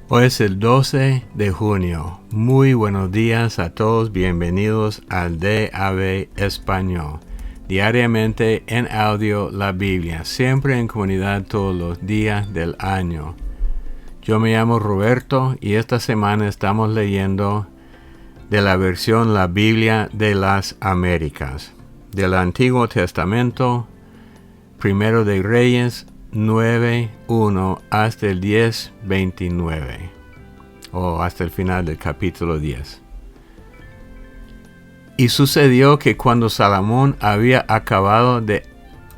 Hoy es el 12 de junio. Muy buenos días a todos. Bienvenidos al DAB Español. Diariamente en audio la Biblia, siempre en comunidad todos los días del año. Yo me llamo Roberto y esta semana estamos leyendo de la versión La Biblia de las Américas. Del Antiguo Testamento, Primero de Reyes 9:1 hasta el 10:29, o hasta el final del capítulo 10. Y sucedió que cuando Salomón había acabado de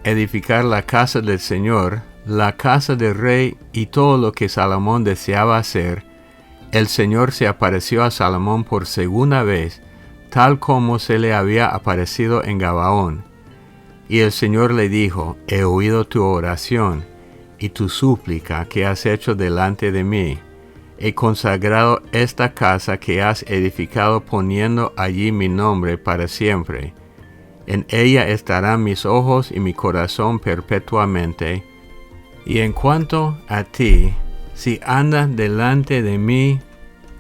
edificar la casa del Señor, la casa del rey y todo lo que Salomón deseaba hacer, el Señor se apareció a Salomón por segunda vez, tal como se le había aparecido en Gabaón. Y el Señor le dijo: he oído tu oración y tu súplica que has hecho delante de mí. He consagrado esta casa que has edificado poniendo allí mi nombre para siempre. En ella estarán mis ojos y mi corazón perpetuamente. Y en cuanto a ti, si andas delante de mí,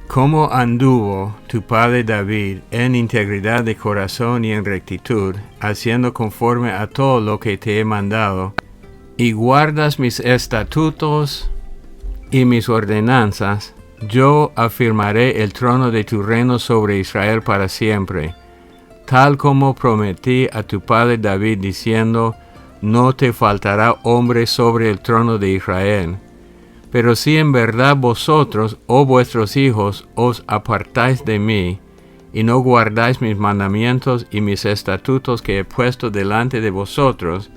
como anduvo tu padre David en integridad de corazón y en rectitud, haciendo conforme a todo lo que te he mandado, y guardas mis estatutos y mis ordenanzas, yo afirmaré el trono de tu reino sobre Israel para siempre, tal como prometí a tu padre David, diciendo: no te faltará hombre sobre el trono de Israel. Pero si en verdad vosotros o vuestros hijos os apartáis de mí, y no guardáis mis mandamientos y mis estatutos que he puesto delante de vosotros,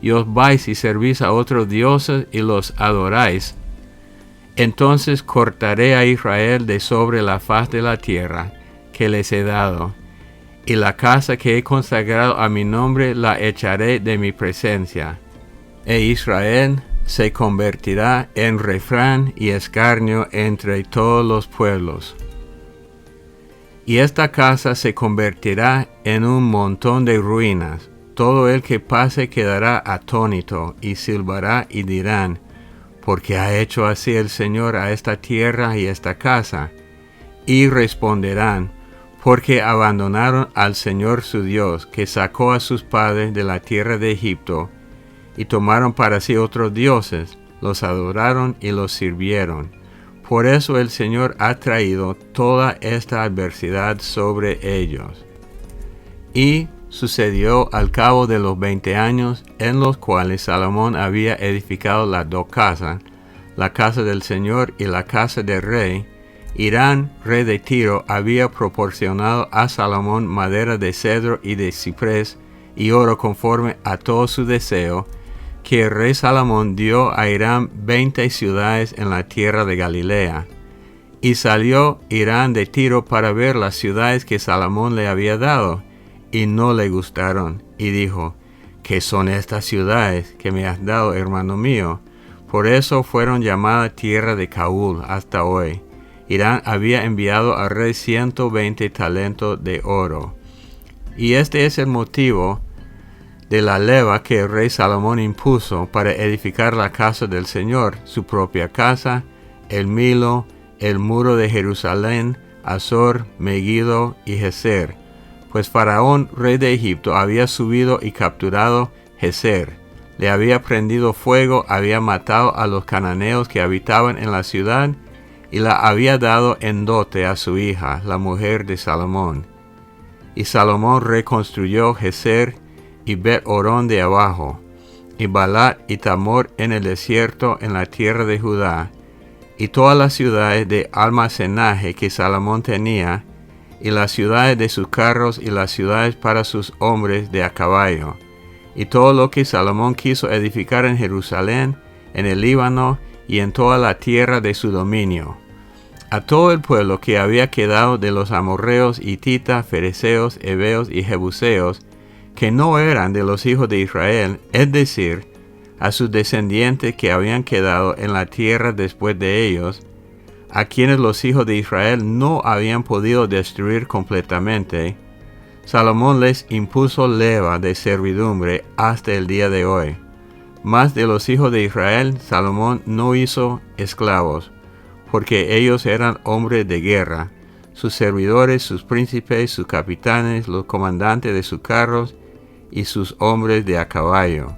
y os vais y servís a otros dioses y los adoráis, entonces cortaré a Israel de sobre la faz de la tierra que les he dado, y la casa que he consagrado a mi nombre la echaré de mi presencia, e Israel se convertirá en refrán y escarnio entre todos los pueblos. Y esta casa se convertirá en un montón de ruinas. Todo el que pase quedará atónito y silbará y dirán: ¿por qué ha hecho así el Señor a esta tierra y esta casa? Y responderán: porque abandonaron al Señor su Dios, que sacó a sus padres de la tierra de Egipto, y tomaron para sí otros dioses, los adoraron y los sirvieron. Por eso el Señor ha traído toda esta adversidad sobre ellos. Y sucedió al cabo de los 20 años, en los cuales Salomón había edificado las dos casas, la casa del Señor y la casa del rey, Hirán, rey de Tiro, había proporcionado a Salomón madera de cedro y de ciprés y oro conforme a todo su deseo, que el rey Salomón dio a Hirán 20 ciudades en la tierra de Galilea. Y salió Hirán de Tiro para ver las ciudades que Salomón le había dado, y no le gustaron, y dijo: ¿qué son estas ciudades que me has dado, hermano mío? Por eso fueron llamadas tierra de Caúl hasta hoy. Hirán había enviado al rey 120 talentos de oro. Y este es el motivo de la leva que el rey Salomón impuso para edificar la casa del Señor, su propia casa, el Milo, el muro de Jerusalén, Azor, Megiddo y Gezer. Pues Faraón, rey de Egipto, había subido y capturado Gezer. Le había prendido fuego, había matado a los cananeos que habitaban en la ciudad, y la había dado en dote a su hija, la mujer de Salomón. Y Salomón reconstruyó Gezer y Bet-Orón de abajo, y Balat y Tamor en el desierto en la tierra de Judá, y todas las ciudades de almacenaje que Salomón tenía, y las ciudades de sus carros y las ciudades para sus hombres de a caballo, y todo lo que Salomón quiso edificar en Jerusalén, en el Líbano y en toda la tierra de su dominio. A todo el pueblo que había quedado de los amorreos, hititas, fereceos, heveos y jebuseos, que no eran de los hijos de Israel, es decir, a sus descendientes que habían quedado en la tierra después de ellos, a quienes los hijos de Israel no habían podido destruir completamente, Salomón les impuso leva de servidumbre hasta el día de hoy. Mas de los hijos de Israel, Salomón no hizo esclavos, porque ellos eran hombres de guerra, sus servidores, sus príncipes, sus capitanes, los comandantes de sus carros y sus hombres de a caballo.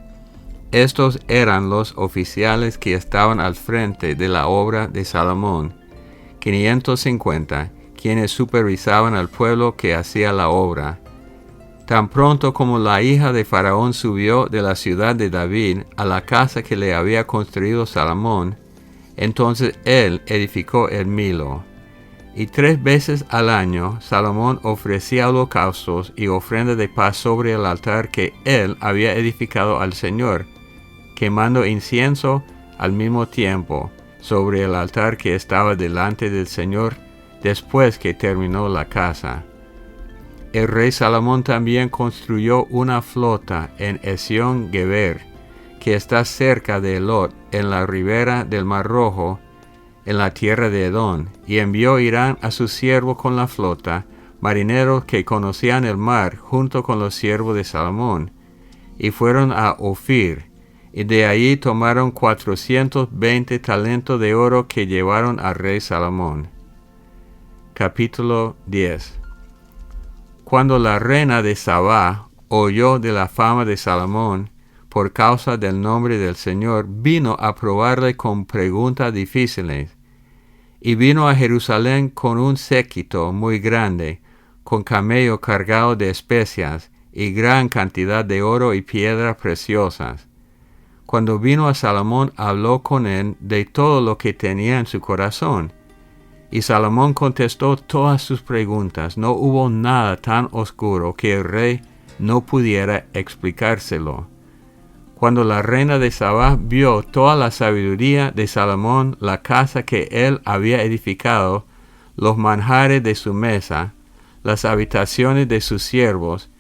Estos eran los oficiales que estaban al frente de la obra de Salomón, 550, quienes supervisaban al pueblo que hacía la obra. Tan pronto como la hija de Faraón subió de la ciudad de David a la casa que le había construido Salomón, entonces él edificó el Milo. Y 3 veces al año Salomón ofrecía holocaustos y ofrendas de paz sobre el altar que él había edificado al Señor, quemando incienso al mismo tiempo sobre el altar que estaba delante del Señor después que terminó la casa. El rey Salomón también construyó una flota en Esión-Geber, que está cerca de Elot, en la ribera del Mar Rojo, en la tierra de Edom, y envió Hiram a su siervo con la flota, marineros que conocían el mar junto con los siervos de Salomón, y fueron a Ofir, y de allí tomaron 420 talentos de oro que llevaron al rey Salomón. Capítulo 10. Cuando la reina de Sabá oyó de la fama de Salomón, por causa del nombre del Señor, vino a probarle con preguntas difíciles. Y vino a Jerusalén con un séquito muy grande, con camello cargado de especias, y gran cantidad de oro y piedras preciosas. Cuando vino a Salomón, habló con él de todo lo que tenía en su corazón. Y Salomón contestó todas sus preguntas. No hubo nada tan oscuro que el rey no pudiera explicárselo. Cuando la reina de Sabá vio toda la sabiduría de Salomón, la casa que él había edificado, los manjares de su mesa, las habitaciones de sus siervos,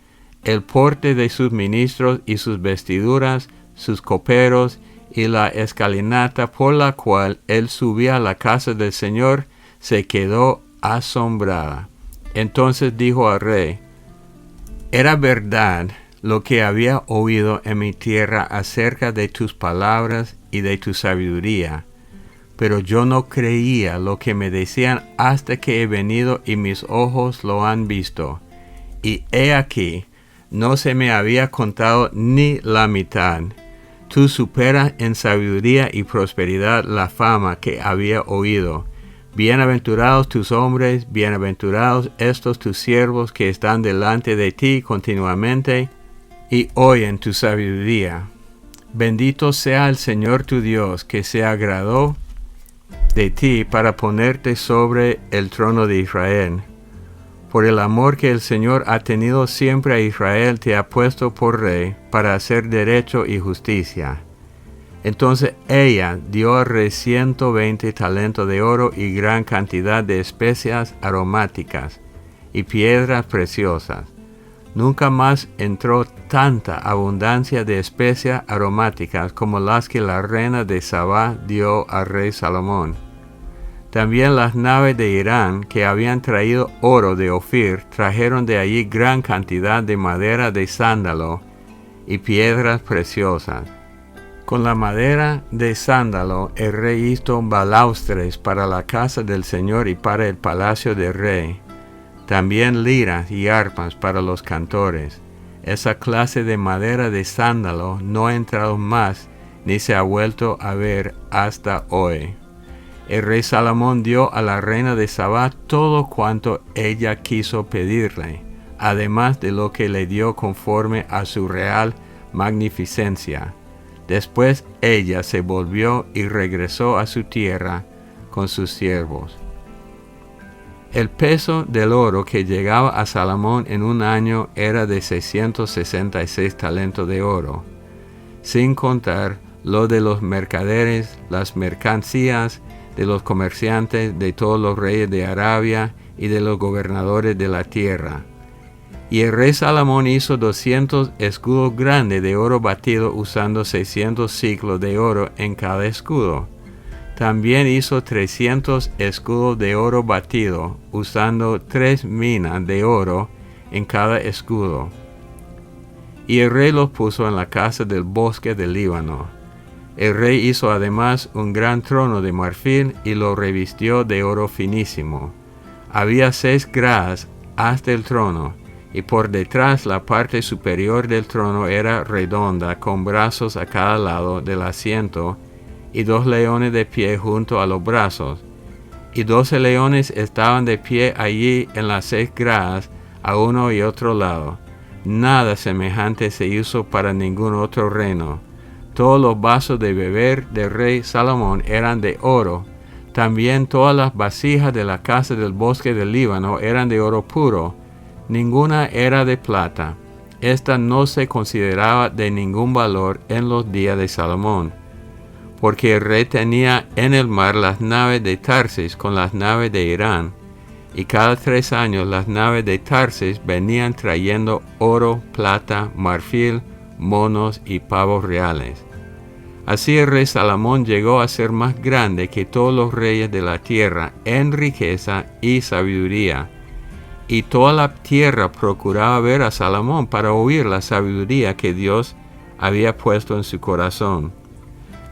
el porte de sus ministros y sus vestiduras, sus coperos y la escalinata por la cual él subía a la casa del Señor, se quedó asombrada. Entonces dijo al rey: «Era verdad lo que había oído en mi tierra acerca de tus palabras y de tu sabiduría, pero yo no creía lo que me decían hasta que he venido y mis ojos lo han visto. Y he aquí, no se me había contado ni la mitad. Tú superas en sabiduría y prosperidad la fama que había oído. Bienaventurados tus hombres, bienaventurados estos tus siervos que están delante de ti continuamente y oyen tu sabiduría. Bendito sea el Señor tu Dios, que se agradó de ti para ponerte sobre el trono de Israel. Por el amor que el Señor ha tenido siempre a Israel, te ha puesto por rey para hacer derecho y justicia». Entonces ella dio al rey 120 talentos de oro y gran cantidad de especias aromáticas y piedras preciosas. Nunca más entró tanta abundancia de especias aromáticas como las que la reina de Sabá dio al rey Salomón. También las naves de Irán, que habían traído oro de Ofir, trajeron de allí gran cantidad de madera de sándalo y piedras preciosas. Con la madera de sándalo el rey hizo balaustres para la casa del Señor y para el palacio del rey. También liras y arpas para los cantores. Esa clase de madera de sándalo no ha entrado más ni se ha vuelto a ver hasta hoy. El rey Salomón dio a la reina de Sabá todo cuanto ella quiso pedirle, además de lo que le dio conforme a su real magnificencia. Después ella se volvió y regresó a su tierra con sus siervos. El peso del oro que llegaba a Salomón en un año era de 666 talentos de oro, sin contar lo de los mercaderes, las mercancías de los comerciantes, de todos los reyes de Arabia y de los gobernadores de la tierra. Y el rey Salomón hizo 200 escudos grandes de oro batido usando 600 siclos de oro en cada escudo. También hizo 300 escudos de oro batido usando 3 minas de oro en cada escudo. Y el rey los puso en la casa del bosque del Líbano. El rey hizo además un gran trono de marfil y lo revistió de oro finísimo. Había 6 gradas hasta el trono, y por detrás la parte superior del trono era redonda, con brazos a cada lado del asiento, y 2 leones de pie junto a los brazos. Y 12 leones estaban de pie allí en las 6 gradas, a uno y otro lado. Nada semejante se hizo para ningún otro reino. Todos los vasos de beber del rey Salomón eran de oro. También todas las vasijas de la casa del bosque del Líbano eran de oro puro. Ninguna era de plata. Esta no se consideraba de ningún valor en los días de Salomón, porque el rey tenía en el mar las naves de Tarsis con las naves de Irán, y cada 3 años las naves de Tarsis venían trayendo oro, plata, marfil, monos y pavos reales. Así el rey Salomón llegó a ser más grande que todos los reyes de la tierra en riqueza y sabiduría, y toda la tierra procuraba ver a Salomón para oír la sabiduría que Dios había puesto en su corazón.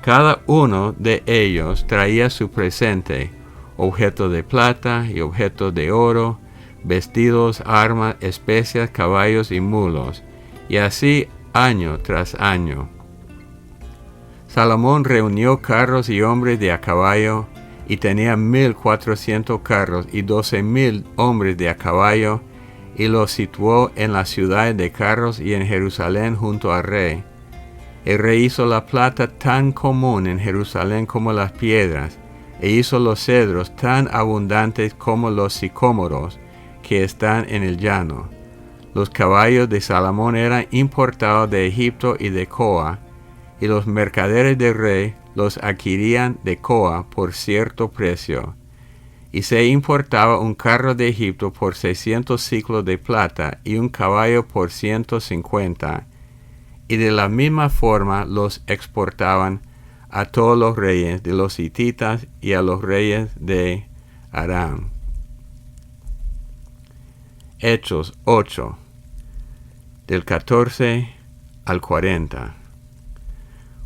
Cada uno de ellos traía su presente, objetos de plata y objetos de oro, vestidos, armas, especias, caballos y mulos, y así año tras año. Salomón reunió carros y hombres de a caballo, y tenía 1,400 carros y 12,000 hombres de a caballo, y los situó en las ciudades de carros y en Jerusalén junto al rey. El rey hizo la plata tan común en Jerusalén como las piedras, e hizo los cedros tan abundantes como los sicómoros que están en el llano. Los caballos de Salomón eran importados de Egipto y de Coa, y los mercaderes del rey los adquirían de Coa por cierto precio. Y se importaba un carro de Egipto por 600 siclos de plata y un caballo por 150, y de la misma forma los exportaban a todos los reyes de los hititas y a los reyes de Aram. Hechos 8, del 14 al 40.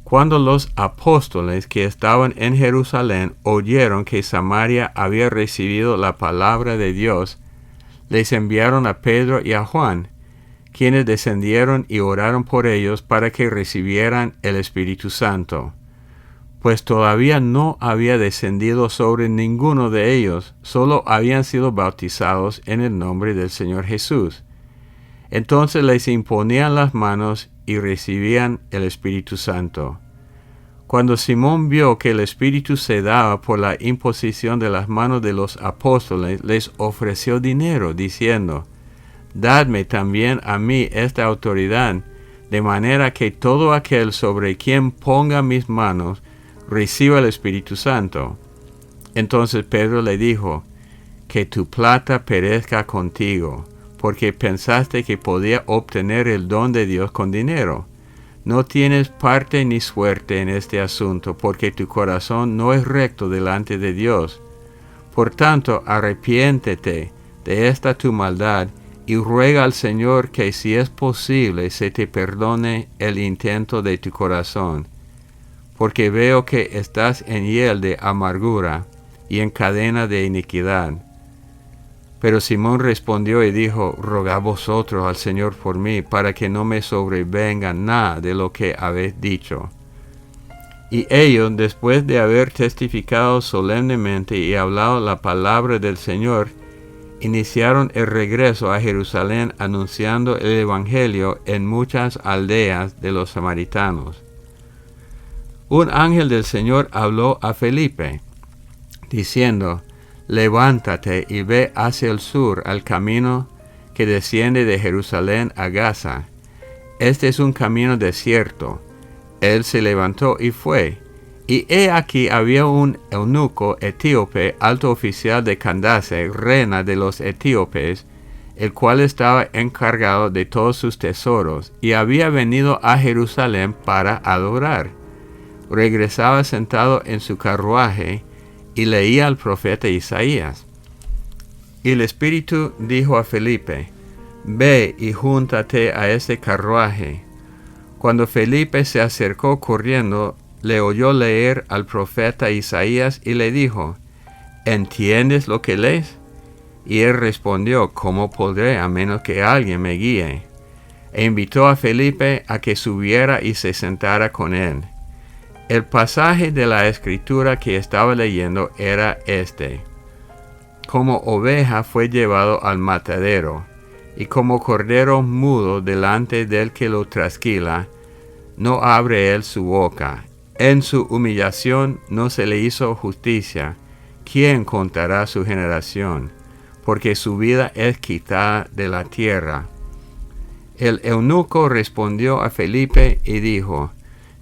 Cuando los apóstoles que estaban en Jerusalén oyeron que Samaria había recibido la palabra de Dios, les enviaron a Pedro y a Juan, quienes descendieron y oraron por ellos para que recibieran el Espíritu Santo, pues todavía no había descendido sobre ninguno de ellos, solo habían sido bautizados en el nombre del Señor Jesús. Entonces les imponían las manos y recibían el Espíritu Santo. Cuando Simón vio que el Espíritu se daba por la imposición de las manos de los apóstoles, les ofreció dinero, diciendo: «Dadme también a mí esta autoridad, de manera que todo aquel sobre quien ponga mis manos reciba el Espíritu Santo». Entonces Pedro le dijo: «Que tu plata perezca contigo, porque pensaste que podía obtener el don de Dios con dinero. No tienes parte ni suerte en este asunto, porque tu corazón no es recto delante de Dios. Por tanto, arrepiéntete de esta tu maldad, y ruega al Señor que, si es posible, se te perdone el intento de tu corazón, porque veo que estás en hiel de amargura y en cadena de iniquidad». Pero Simón respondió y dijo: «Rogad vosotros al Señor por mí, para que no me sobrevenga nada de lo que habéis dicho». Y ellos, después de haber testificado solemnemente y hablado la palabra del Señor, iniciaron el regreso a Jerusalén, anunciando el Evangelio en muchas aldeas de los samaritanos. Un ángel del Señor habló a Felipe, diciendo: «Levántate y ve hacia el sur al camino que desciende de Jerusalén a Gaza. Este es un camino desierto». Él se levantó y fue. Y he aquí había un eunuco etíope, alto oficial de Candace, reina de los etíopes, el cual estaba encargado de todos sus tesoros, y había venido a Jerusalén para adorar. Regresaba sentado en su carruaje, y leía al profeta Isaías. Y el Espíritu dijo a Felipe: «Ve y júntate a ese carruaje». Cuando Felipe se acercó corriendo, le oyó leer al profeta Isaías y le dijo, ¿entiendes lo que lees? Y él respondió, ¿cómo podré a menos que alguien me guíe? E invitó a Felipe a que subiera y se sentara con él. El pasaje de la escritura que estaba leyendo era este: como oveja fue llevado al matadero, y como cordero mudo delante del que lo trasquila, no abre él su boca. En su humillación no se le hizo justicia. ¿Quién contará su generación? Porque su vida es quitada de la tierra. El eunuco respondió a Felipe y dijo,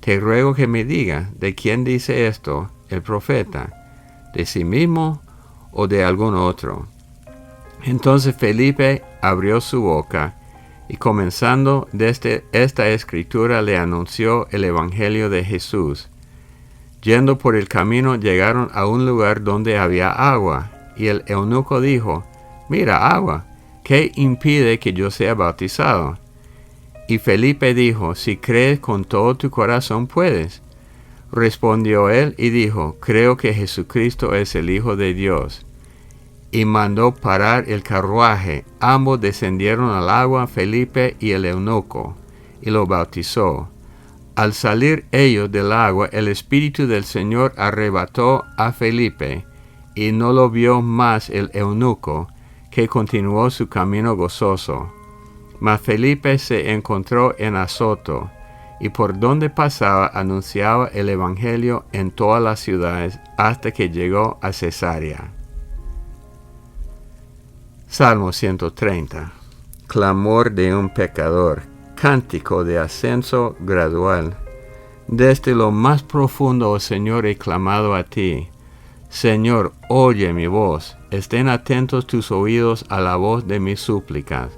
te ruego que me diga, ¿de quién dice esto el profeta? ¿De sí mismo o de algún otro? Entonces Felipe abrió su boca y comenzando desde esta escritura le anunció el evangelio de Jesús. Yendo por el camino llegaron a un lugar donde había agua, y el eunuco dijo, mira agua, ¿qué impide que yo sea bautizado? Y Felipe dijo, si crees con todo tu corazón puedes. Respondió él y dijo, creo que Jesucristo es el Hijo de Dios. Y mandó parar el carruaje. Ambos descendieron al agua, Felipe y el eunuco, y lo bautizó. Al salir ellos del agua, el Espíritu del Señor arrebató a Felipe, y no lo vio más el eunuco, que continuó su camino gozoso. Mas Felipe se encontró en Azoto, y por donde pasaba anunciaba el evangelio en todas las ciudades, hasta que llegó a Cesarea. Salmo 130. Clamor de un pecador. Cántico de ascenso gradual. Desde lo más profundo, oh Señor, he clamado a ti. Señor, oye mi voz. Estén atentos tus oídos a la voz de mis súplicas.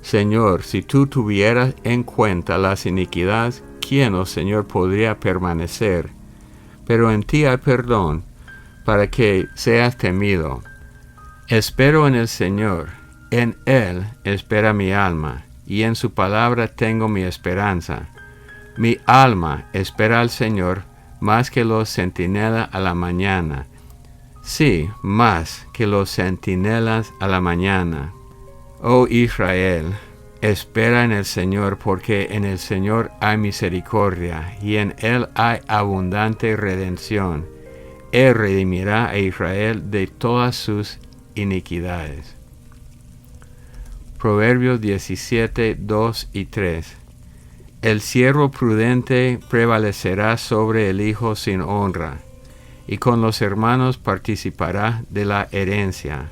Señor, si tú tuvieras en cuenta las iniquidades, ¿quién, oh Señor, podría permanecer? Pero en ti hay perdón, para que seas temido. Espero en el Señor, en Él espera mi alma, y en su palabra tengo mi esperanza. Mi alma espera al Señor más que los centinelas a la mañana. Sí, más que los centinelas a la mañana. Oh Israel, espera en el Señor, porque en el Señor hay misericordia, y en Él hay abundante redención. Él redimirá a Israel de todas sus iniquidades. Proverbios 17, 2 y 3. El siervo prudente prevalecerá sobre el hijo sin honra, y con los hermanos participará de la herencia.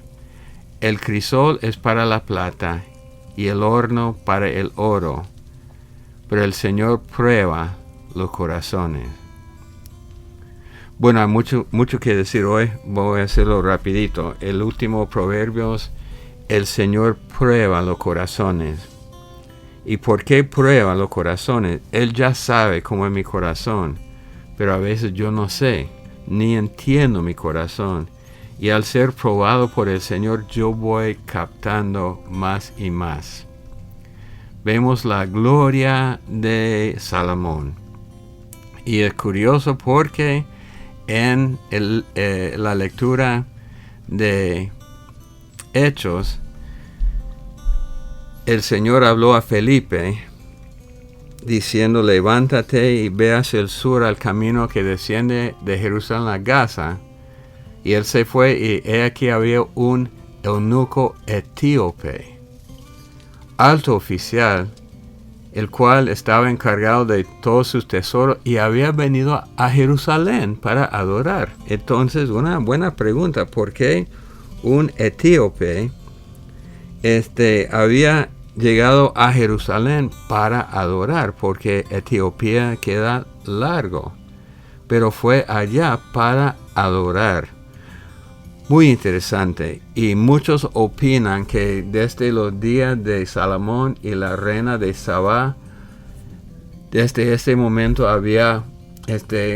El crisol es para la plata, y el horno para el oro, pero el Señor prueba los corazones. Bueno, hay mucho que decir hoy, voy a hacerlo rapidito. El último Proverbios, el Señor prueba los corazones. ¿Y por qué prueba los corazones? Él ya sabe cómo es mi corazón, pero a veces yo no sé, ni entiendo mi corazón. Y al ser probado por el Señor, yo voy captando más y más. Vemos la gloria de Salomón. Y es curioso porque en la lectura de Hechos, el Señor habló a Felipe diciendo, levántate y ve hacia el sur al camino que desciende de Jerusalén a Gaza. Y él se fue y he aquí había un eunuco etíope, alto oficial, el cual estaba encargado de todos sus tesoros y había venido a Jerusalén para adorar. Entonces, una buena pregunta, ¿por qué un etíope había llegado a Jerusalén para adorar? Porque Etiopía queda largo, pero fue allá para adorar. Muy interesante, y muchos opinan que desde los días de Salomón y la reina de Sabá, desde ese momento había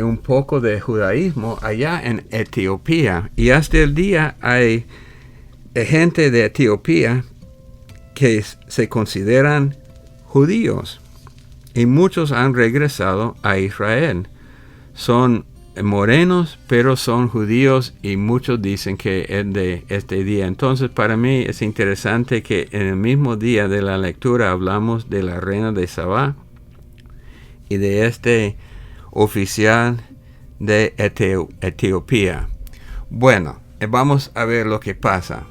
un poco de judaísmo allá en Etiopía, y hasta el día hay gente de Etiopía que se consideran judíos, y muchos han regresado a Israel. son morenos, pero son judíos y muchos dicen que es de este día. Entonces, para mí es interesante que en el mismo día de la lectura hablamos de la reina de Sabá y de este oficial de Etiopía. Bueno, vamos a ver lo que pasa.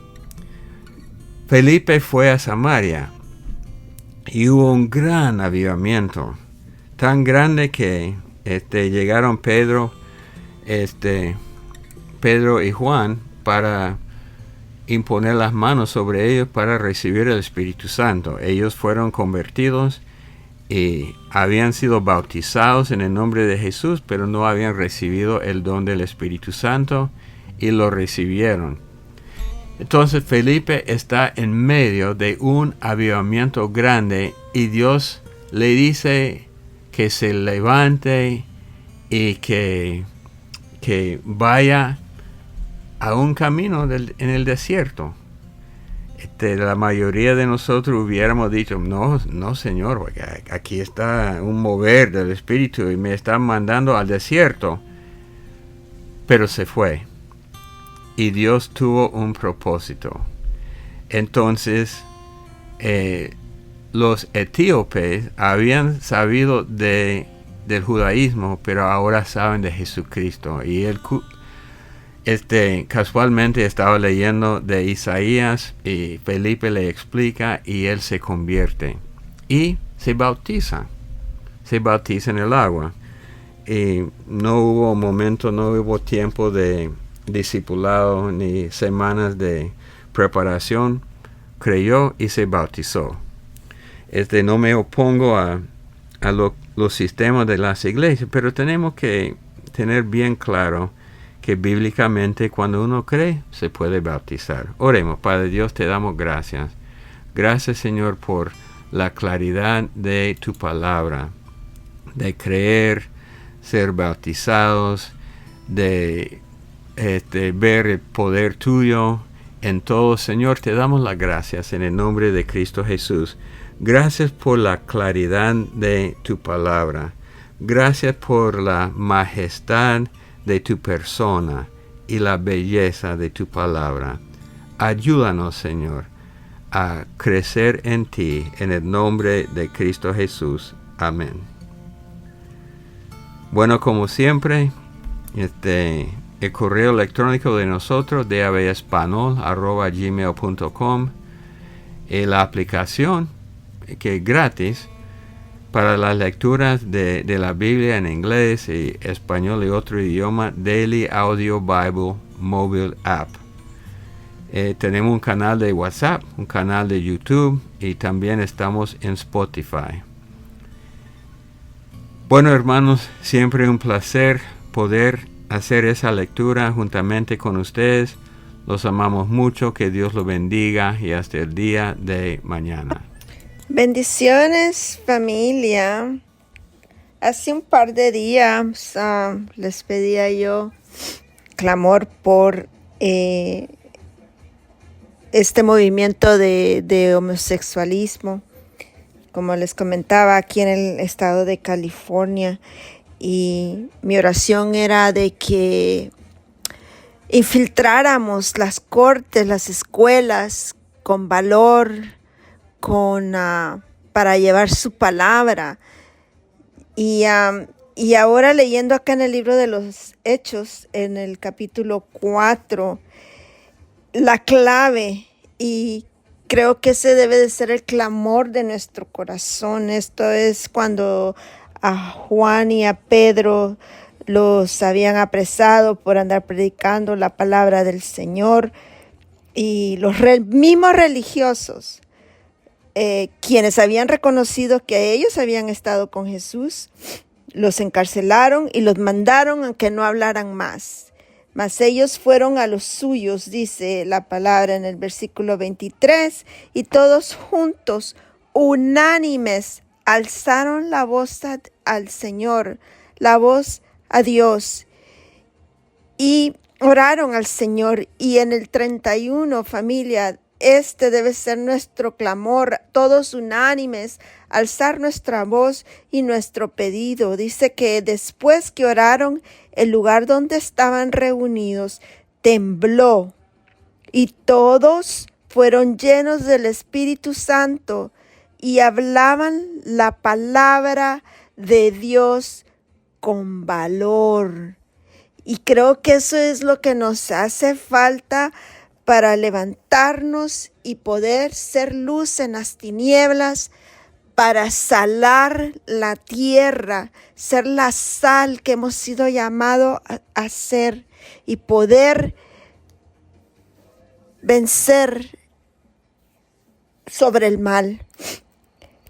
Felipe fue a Samaria y hubo un gran avivamiento, tan grande que llegaron Pedro y Juan para imponer las manos sobre ellos para recibir el Espíritu Santo. Ellos fueron convertidos y habían sido bautizados en el nombre de Jesús, pero no habían recibido el don del Espíritu Santo y lo recibieron. Entonces Felipe está en medio de un avivamiento grande y Dios le dice que se levante y que vaya a un camino en el desierto. La mayoría de nosotros hubiéramos dicho, no Señor, porque aquí está un mover del Espíritu y me están mandando al desierto. Pero se fue. Y Dios tuvo un propósito. Entonces, los etíopes habían sabido del judaísmo, pero ahora saben de Jesucristo. Y él casualmente estaba leyendo de Isaías y Felipe le explica y él se convierte. Y se bautiza en el agua. Y no hubo tiempo de discipulado ni semanas de preparación. Creyó y se bautizó. No me opongo a los sistemas de las iglesias, pero tenemos que tener bien claro que bíblicamente cuando uno cree se puede bautizar. Oremos. Padre Dios, te damos gracias. Gracias, Señor, por la claridad de tu palabra, de creer, ser bautizados, de ver el poder tuyo en todo. Señor, te damos las gracias en el nombre de Cristo Jesús. Gracias por la claridad de tu palabra. Gracias por la majestad de tu persona y la belleza de tu palabra. Ayúdanos, Señor, a crecer en ti, en el nombre de Cristo Jesús. Amén. Bueno, como siempre, el correo electrónico de nosotros, davespanol@gmail.com, la aplicación que es gratis para las lecturas de la Biblia en inglés y español y otro idioma, Daily Audio Bible Mobile App. Tenemos un canal de WhatsApp, un canal de YouTube y también estamos en Spotify. Bueno, hermanos, siempre un placer poder hacer esa lectura juntamente con ustedes. Los amamos mucho, que Dios los bendiga y hasta el día de mañana. Bendiciones, familia. Hace un par de días les pedía yo clamor por este movimiento de homosexualismo, como les comentaba, aquí en el estado de California. Y mi oración era de que infiltráramos las cortes, las escuelas con valor, para llevar su palabra. Y ahora leyendo acá en el libro de los Hechos, en el capítulo 4, la clave, y creo que ese debe de ser el clamor de nuestro corazón. Esto es cuando a Juan y a Pedro los habían apresado por andar predicando la palabra del Señor, y los mismos religiosos, quienes habían reconocido que ellos habían estado con Jesús, los encarcelaron y los mandaron a que no hablaran más. Mas ellos fueron a los suyos, dice la palabra en el versículo 23, y todos juntos, unánimes, alzaron la voz al Señor, la voz a Dios, y oraron al Señor. Y en el 31, familia, este debe ser nuestro clamor, todos unánimes, alzar nuestra voz y nuestro pedido. Dice que después que oraron, el lugar donde estaban reunidos tembló y todos fueron llenos del Espíritu Santo y hablaban la palabra de Dios con valor. Y creo que eso es lo que nos hace falta para levantarnos y poder ser luz en las tinieblas, para salar la tierra, ser la sal que hemos sido llamados a ser y poder vencer sobre el mal.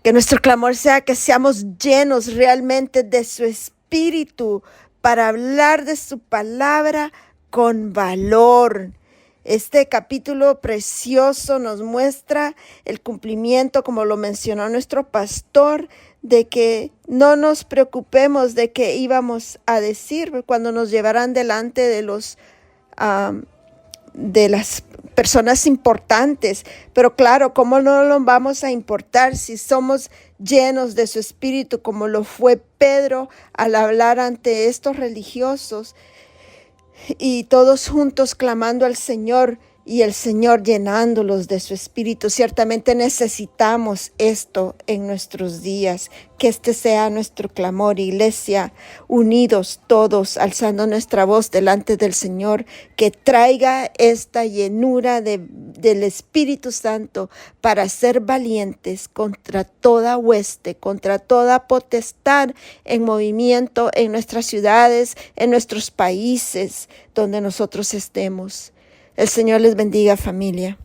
Que nuestro clamor sea que seamos llenos realmente de su Espíritu para hablar de su palabra con valor. Este capítulo precioso nos muestra el cumplimiento, como lo mencionó nuestro pastor, de que no nos preocupemos de qué íbamos a decir cuando nos llevarán delante de las personas importantes. Pero claro, ¿cómo no lo vamos a importar si somos llenos de su Espíritu, como lo fue Pedro al hablar ante estos religiosos? Y todos juntos clamando al Señor y el Señor llenándolos de su Espíritu. Ciertamente necesitamos esto en nuestros días, que este sea nuestro clamor, iglesia, unidos todos, alzando nuestra voz delante del Señor, que traiga esta llenura del Espíritu Santo para ser valientes contra toda hueste, contra toda potestad en movimiento en nuestras ciudades, en nuestros países, donde nosotros estemos. El Señor les bendiga, familia.